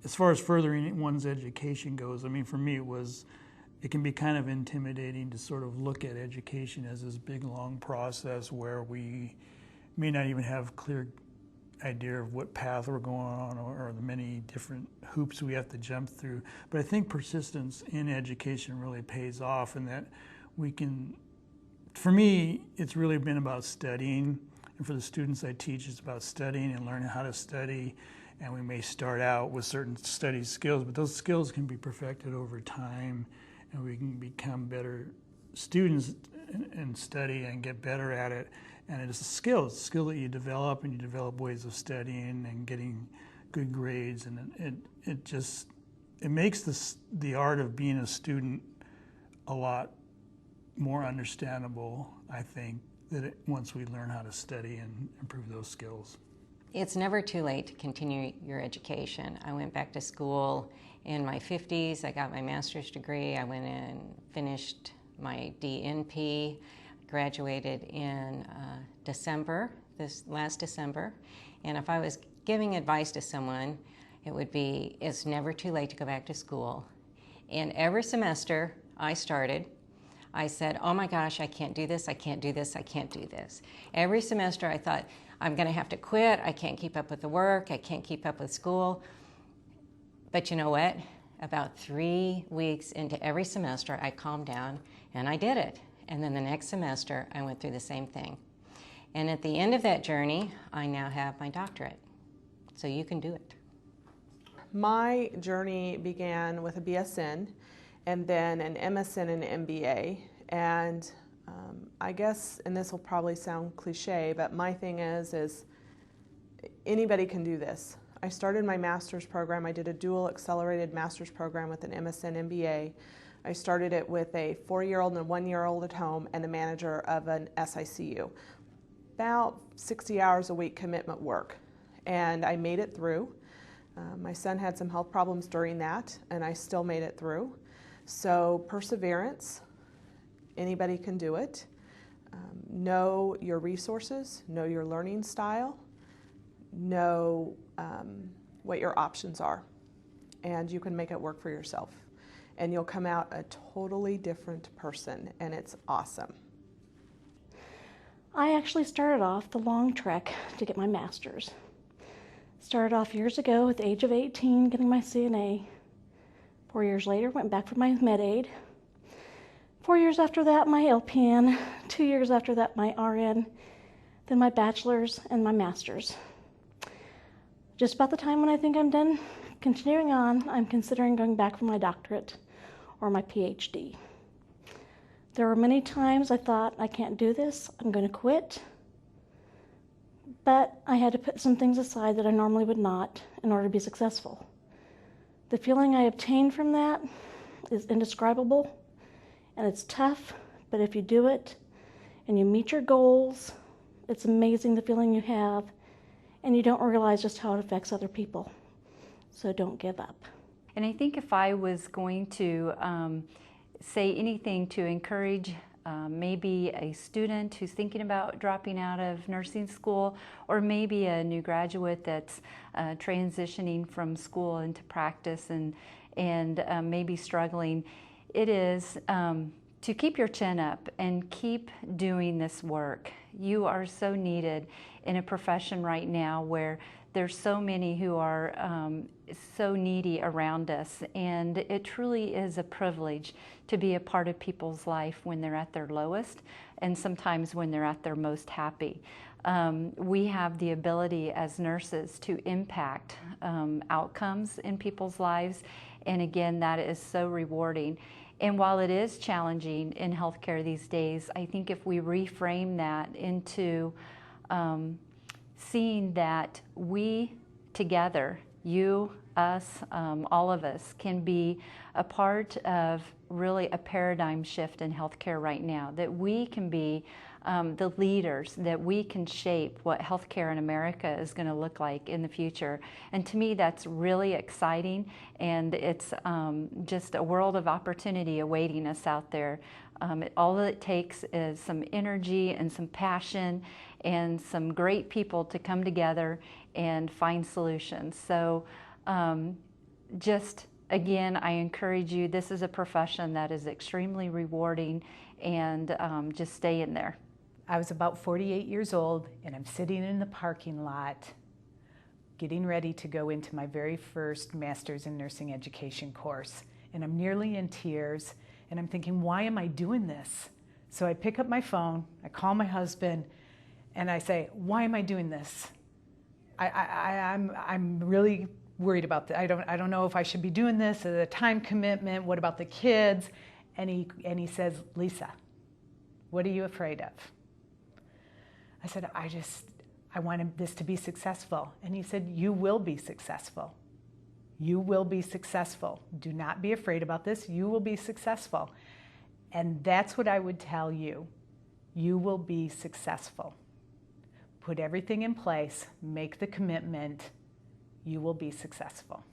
as far as furthering one's education goes, I mean, for me, it can be kind of intimidating to sort of look at education as this big, long process where we may not even have clear idea of what path we're going on, or the many different hoops we have to jump through. But I think persistence in education really pays off, and that we can, for me, it's really been about studying. And for the students I teach, it's about studying and learning how to study. And we may start out with certain study skills, but those skills can be perfected over time, and we can become better students and study and get better at it. And it's a skill that you develop, and you develop ways of studying and getting good grades, and it makes the art of being a student a lot more understandable, I think, once we learn how to study and improve those skills. It's never too late to continue your education. I went back to school in my 50s. I got my master's degree. I went and finished my DNP, graduated in this last December. And if I was giving advice to someone, it would be, it's never too late to go back to school. And every semester I said, oh my gosh, I can't do this, I can't do this, I can't do this. Every semester I thought, I'm gonna have to quit, I can't keep up with the work, I can't keep up with school. But you know what? About 3 weeks into every semester, I calmed down and I did it. And then the next semester, I went through the same thing. And at the end of that journey, I now have my doctorate. So you can do it. My journey began with a BSN and then an MSN and an MBA. And I guess, and this will probably sound cliche, but my thing is anybody can do this. I started my master's program. I did a dual accelerated master's program with an MSN MBA. I started it with a 4-year-old and a 1-year-old at home and the manager of an SICU. About 60 hours a week commitment work. And I made it through. My son had some health problems during that, and I still made it through. So perseverance, anybody can do it. Know your resources, know your learning style, know what your options are, and you can make it work for yourself. And you'll come out a totally different person, and it's awesome. I actually started off the long trek to get my master's. Started off years ago at the age of 18 getting my CNA. 4 years later, went back for my Med-Aid. 4 years after that, my LPN. 2 years after that, my RN. Then my bachelor's and my master's. Just about the time when I think I'm done continuing on, I'm considering going back for my doctorate or my PhD. There were many times I thought, I can't do this, I'm going to quit. But I had to put some things aside that I normally would not in order to be successful. The feeling I obtained from that is indescribable, and it's tough, but if you do it and you meet your goals, it's amazing the feeling you have, and you don't realize just how it affects other people. So don't give up. And I think if I was going to say anything to encourage maybe a student who's thinking about dropping out of nursing school, or maybe a new graduate that's transitioning from school into practice and maybe struggling, it is to keep your chin up and keep doing this work. You are so needed in a profession right now where there's so many who are so needy around us, and it truly is a privilege to be a part of people's life when they're at their lowest and sometimes when they're at their most happy. We have the ability as nurses to impact outcomes in people's lives, and again, that is so rewarding. And while it is challenging in healthcare these days, I think if we reframe that into seeing that we together, you, us, all of us, can be a part of really a paradigm shift in healthcare right now, that we can be the leaders, that we can shape what healthcare in America is going to look like in the future. And to me, that's really exciting, and it's just a world of opportunity awaiting us out there. All it takes is some energy and some passion and some great people to come together and find solutions. So just again, I encourage you, this is a profession that is extremely rewarding, and just stay in there. I was about 48 years old, and I'm sitting in the parking lot getting ready to go into my very first Master's in Nursing Education course. And I'm nearly in tears, and I'm thinking, why am I doing this? So I pick up my phone, I call my husband, and I say, why am I doing this? I'm really worried about this. I don't know if I should be doing this, the time commitment, what about the kids? And he says, Lisa, what are you afraid of? I said, I wanted this to be successful. And he said, you will be successful. You will be successful. Do not be afraid about this. You will be successful. And that's what I would tell you. You will be successful. Put everything in place, make the commitment. You will be successful.